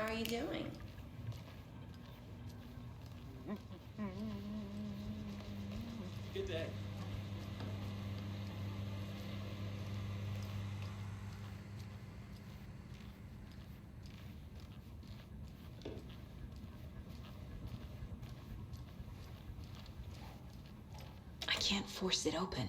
How are you doing? Good day. I can't force it open.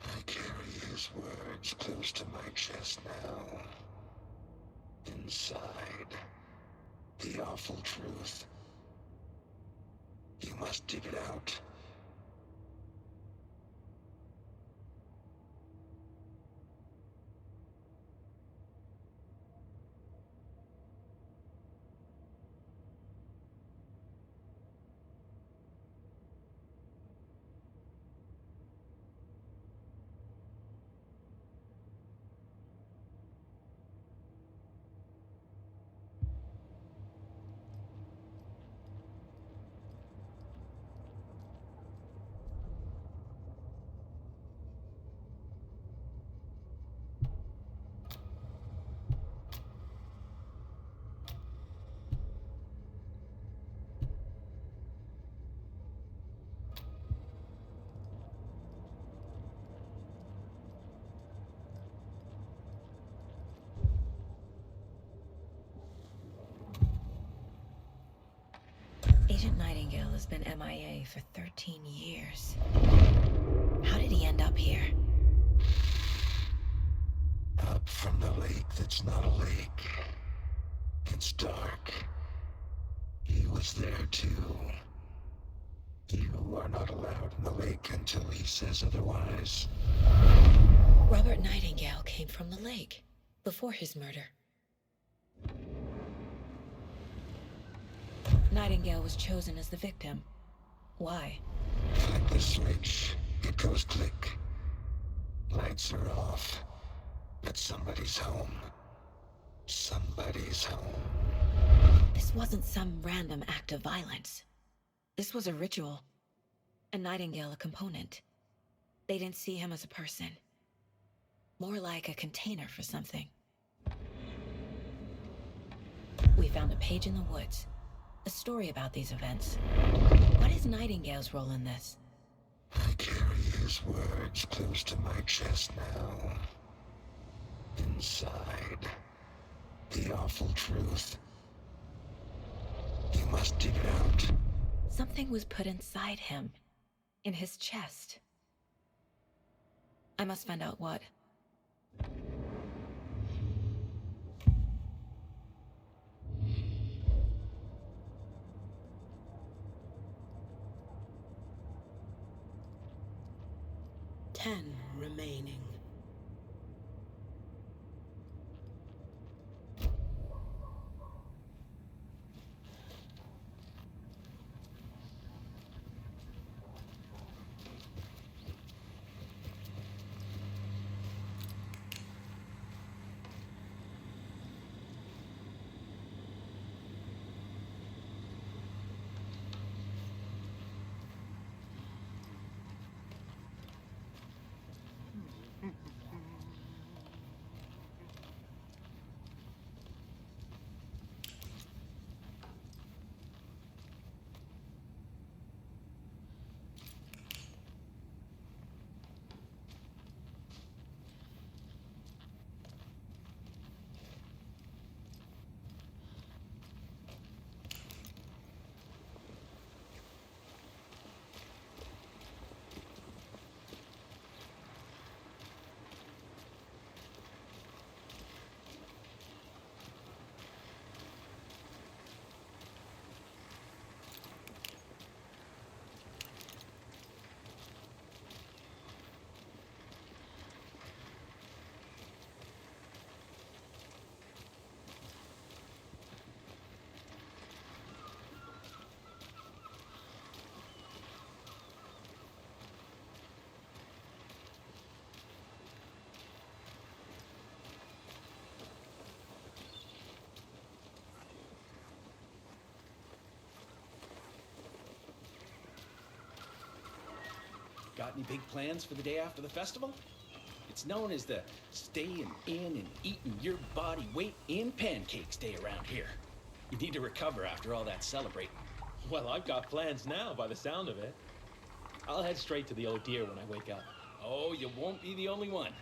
I carry his words close to my chest now. Inside, the awful truth. You must dig it out. Agent Nightingale has been MIA for 13 years. How did he end up here? Up from the lake that's not a lake. It's dark. He was there too. You are not allowed in the lake until he says otherwise. Robert Nightingale came from the lake, before his murder. Nightingale was chosen as the victim. Why? Flip the switch. It goes click. Lights are off. But somebody's home. Somebody's home. This wasn't some random act of violence. This was a ritual. And Nightingale a component. They didn't see him as a person. More like a container for something. We found a page in the woods. A story about these events. What is Nightingale's role in this? I carry his words close to my chest now. Inside, the awful truth. You must dig it out. Something was put inside him. In his chest. I must find out what. Ten remaining. Got any big plans for the day after the festival? It's known as the staying in and eating your body weight in pancakes day around here. You need to recover after all that celebrating. Well, I've got plans now by the sound of it. I'll head straight to the old deer when I wake up. Oh, you won't be the only one.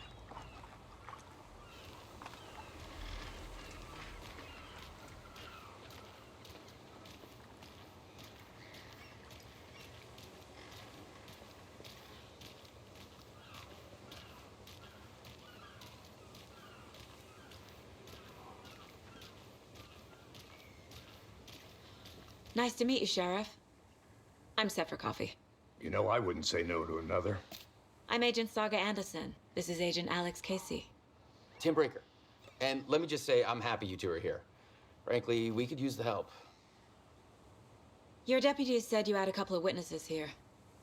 Nice to meet you, Sheriff. I'm set for coffee. You know, I wouldn't say no to another. I'm Agent Saga Anderson. This is Agent Alex Casey. Tim Breaker. And let me just say, I'm happy you two are here. Frankly, we could use the help. Your deputies said you had a couple of witnesses here.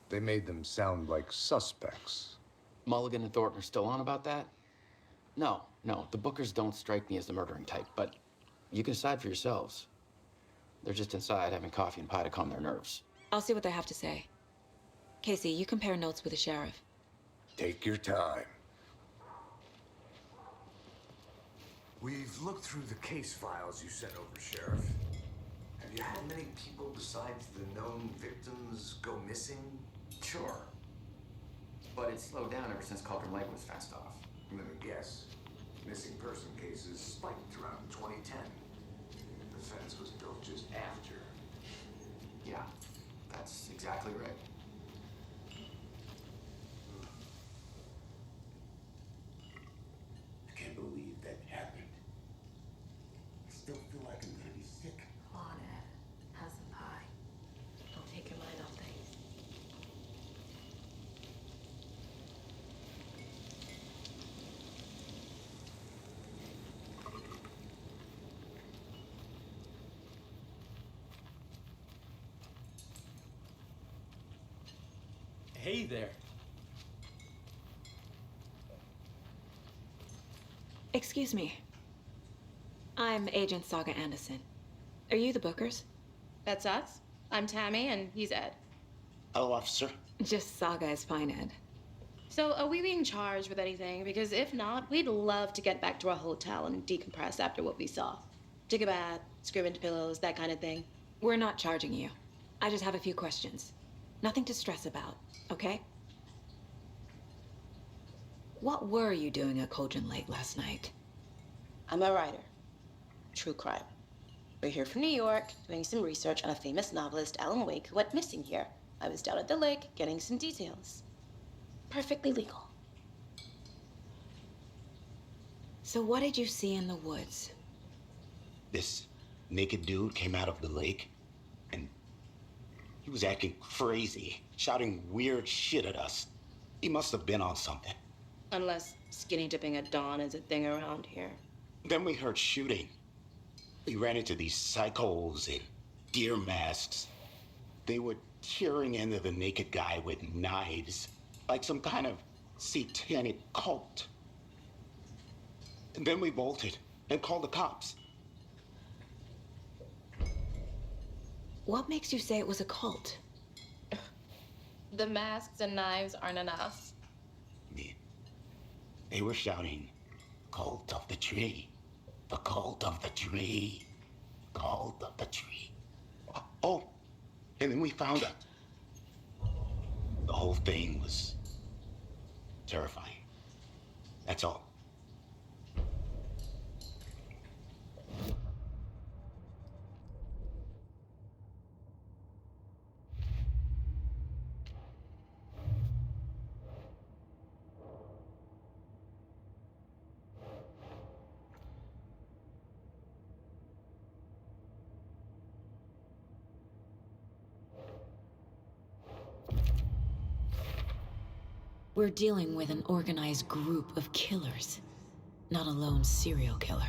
They made them sound like suspects. Mulligan and Thornton are still on about that? No, the Bookers don't strike me as the murdering type, but you can decide for yourselves. They're just inside having coffee and pie to calm their nerves. I'll see what they have to say. Casey, you compare notes with the sheriff. Take your time. We've looked through the case files you sent over, Sheriff. Have you had many people besides the known victims go missing? Sure. But it's slowed down ever since Cauldron Lake was fenced off. Let me guess. Missing person cases spiked around 2010. The fence was built just after. Yeah, that's exactly right. I can't believe that happened. I still feel like I'm gonna be sick. Come on, Ed. Have some pie. Don't take your mind off things. Hey there. Excuse me. I'm Agent Saga Anderson. Are you the Bookers? That's us. I'm Tammy, and he's Ed. Hello, officer. Just Saga is fine, Ed. So, are we being charged with anything? Because if not, we'd love to get back to our hotel and decompress after what we saw. Take a bath, scream into pillows, that kind of thing. We're not charging you. I just have a few questions. Nothing to stress about, okay? What were you doing at Cauldron Lake last night? I'm a writer. True crime. We're here from New York, doing some research on a famous novelist, Alan Wake, who went missing here. I was down at the lake, getting some details. Perfectly legal. So what did you see in the woods? This naked dude came out of the lake, and he was acting crazy, shouting weird shit at us. He must have been on something. Unless skinny dipping at dawn is a thing around here. Then we heard shooting. We ran into these psychos in deer masks. They were tearing into the naked guy with knives, like some kind of satanic cult. And then we bolted and called the cops. What makes you say it was a cult? The masks and knives aren't enough. They were shouting, "Cult of the tree, the cult of the tree, cult of the tree." Oh, and then we found out. The whole thing was terrifying. That's all. We're dealing with an organized group of killers, not a lone serial killer.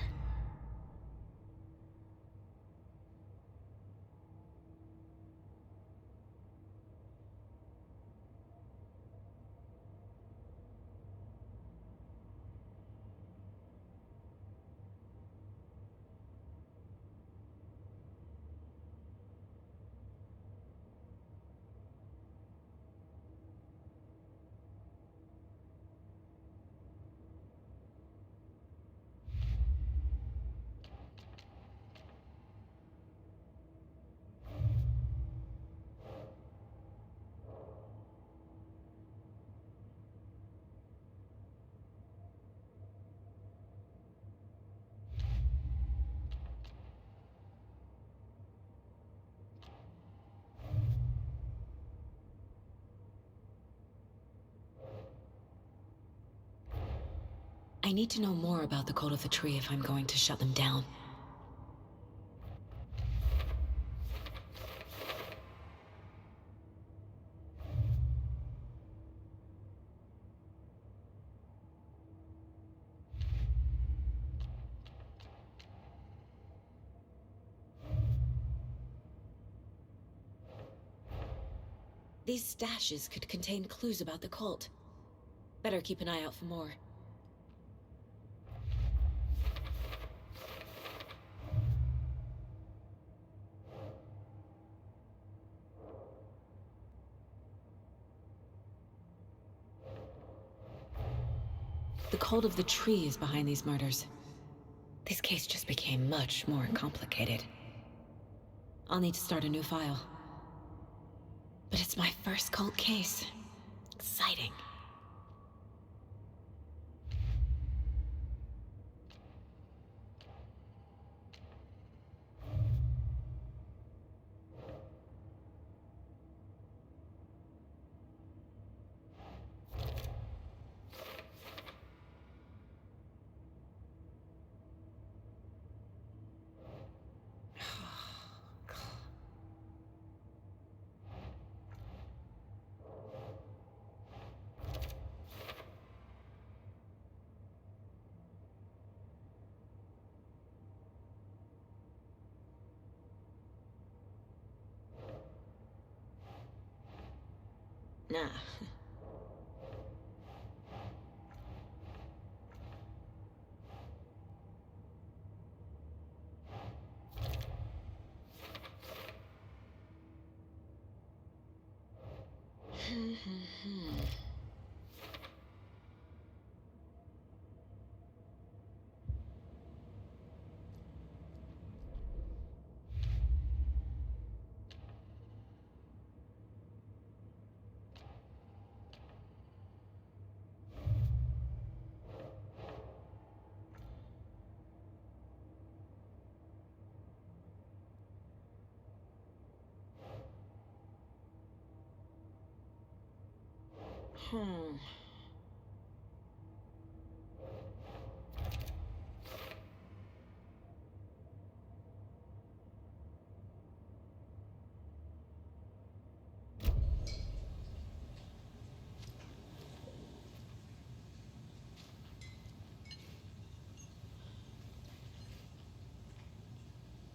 I need to know more about the Cult of the Tree if I'm going to shut them down. These stashes could contain clues about the cult. Better keep an eye out for more. The Cult of the Tree is behind these murders. This case just became much more complicated. I'll need to start a new file. But it's my first cult case. Exciting. Nah.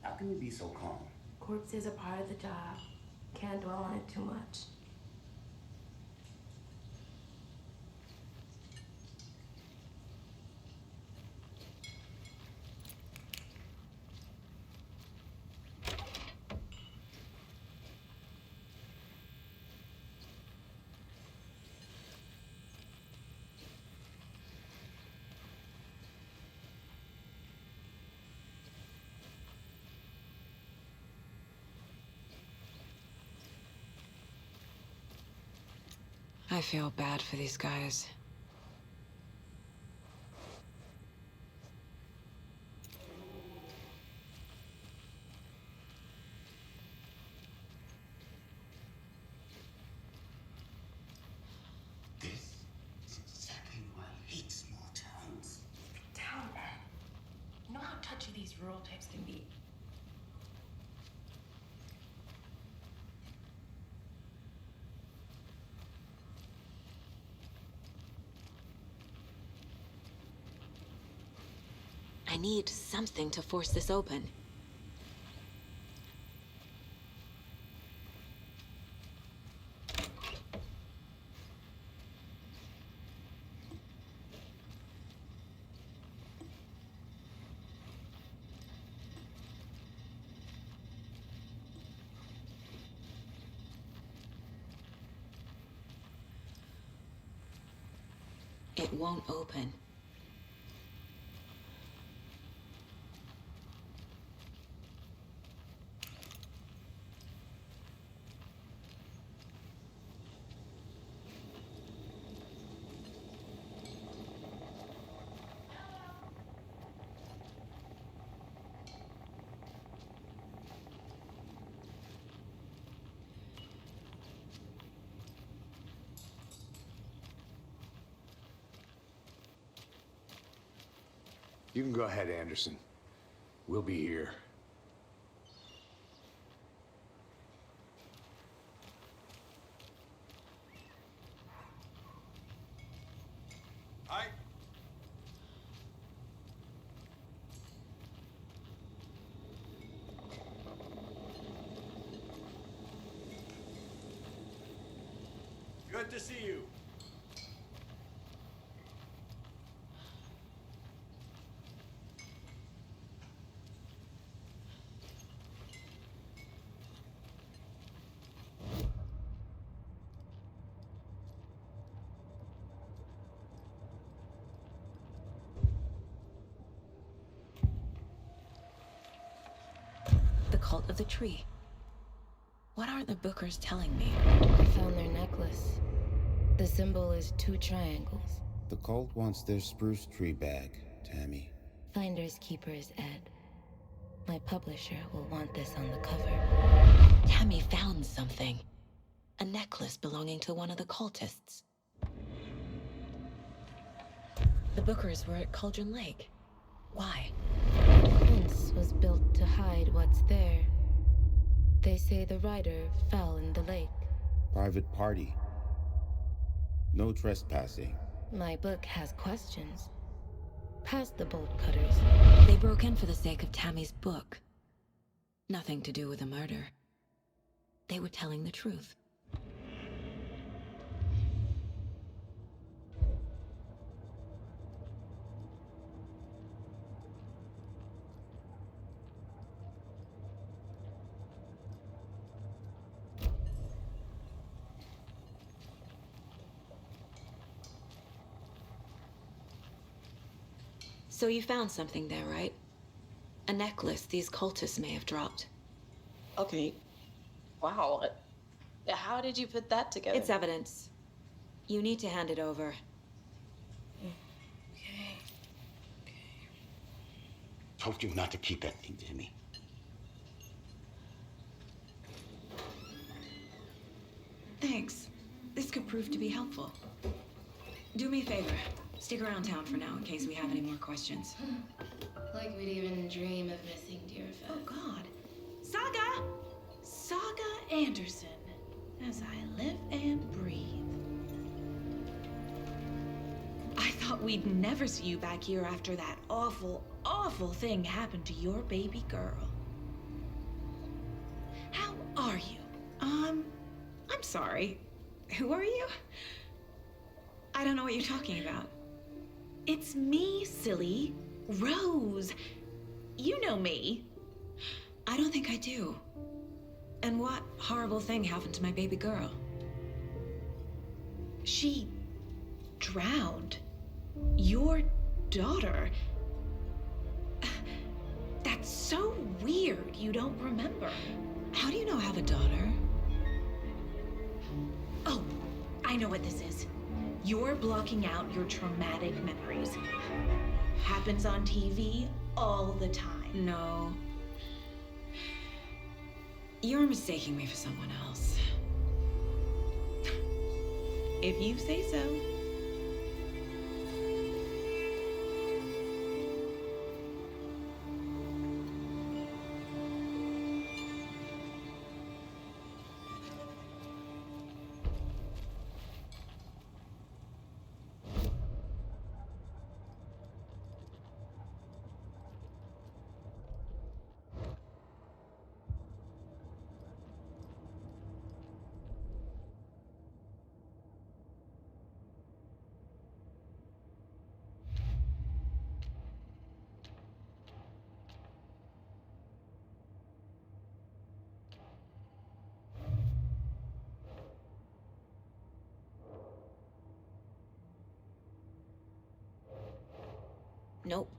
How can you be so calm? Corpses are part of the job. Can't dwell on it too much. I feel bad for these guys. This is exactly why I hate small towns. Down, man. You know how touchy these rural types can be. I need something to force this open. It won't open. You can go ahead, Anderson. We'll be here. Hi. Good to see you. The cult of the tree. What are the Bookers telling me? I found their necklace. The symbol is 2 triangles. The cult wants their spruce tree bag, Tammy. Finders keepers, Ed. My publisher will want this on the cover. Tammy found something. A necklace belonging to one of the cultists. The Bookers were at Cauldron Lake. Why? The fence was built to hide what's there. They say the rider fell in the lake. Private party. No trespassing. My book has questions. Past the bolt cutters. They broke in for the sake of Tammy's book. Nothing to do with the murder. They were telling the truth. So you found something there, right? A necklace these cultists may have dropped. Okay. Wow. How did you put that together? It's evidence. You need to hand it over. Okay. Told you not to keep that thing to me. Thanks. This could prove to be helpful. Do me a favor. Stick around town for now in case we have any more questions. Like we'd even dream of missing dear Fed. Oh, God. Saga! Saga Anderson. As I live and breathe. I thought we'd never see you back here after that awful, awful thing happened to your baby girl. How are you? I'm sorry. Who are you? I don't know what you're talking about. It's me, silly. Rose. You know me. I don't think I do. And what horrible thing happened to my baby girl? She drowned. Your daughter. That's so weird you don't remember. How do you know I have a daughter? Oh, I know what this is. You're blocking out your traumatic memories. Happens on TV all the time. No. You're mistaking me for someone else. If you say so. Nope.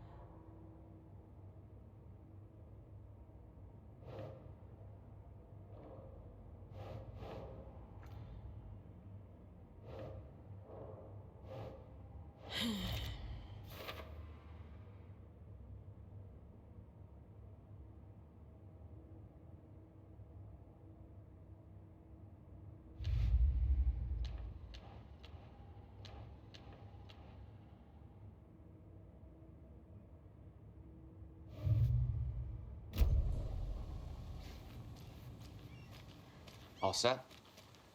All set?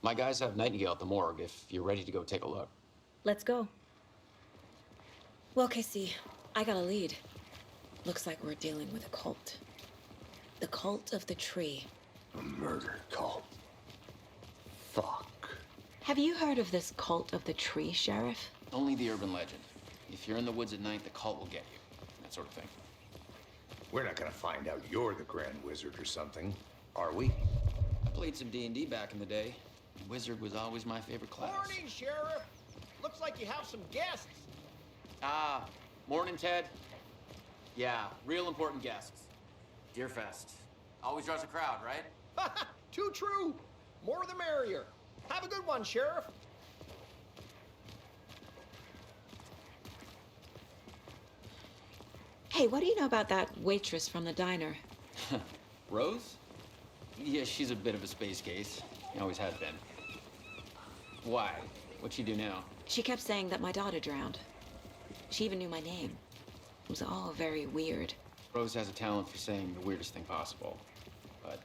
My guys have Nightingale at the morgue if you're ready to go take a look. Let's go. Well, Casey, I got a lead. Looks like we're dealing with a cult. The cult of the tree. A murder cult. Fuck. Have you heard of this cult of the tree, Sheriff? Only the urban legend. If you're in the woods at night, the cult will get you. That sort of thing. We're not gonna find out you're the Grand Wizard or something, are we? I played some D&D back in the day. Wizard was always my favorite class. Morning, Sheriff. Looks like you have some guests. Ah, morning, Ted. Yeah, real important guests. Deerfest. Always draws a crowd, right? Too true. More the merrier. Have a good one, Sheriff. Hey, what do you know about that waitress from the diner? Rose? Yeah, she's a bit of a space case. Always has been. Why? What'd she do now? She kept saying that my daughter drowned. She even knew my name. It was all very weird. Rose has a talent for saying the weirdest thing possible. But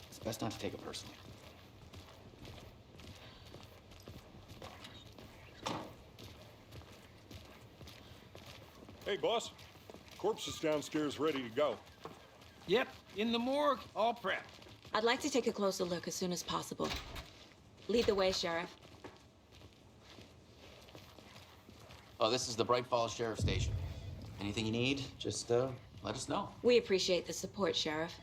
it's best not to take it personally. Hey, boss. Corpse is downstairs ready to go. Yep, in the morgue, all prepped. I'd like to take a closer look as soon as possible. Lead the way, Sheriff. Oh, this is the Bright Falls Sheriff Station. Anything you need, just let us know. We appreciate the support, Sheriff.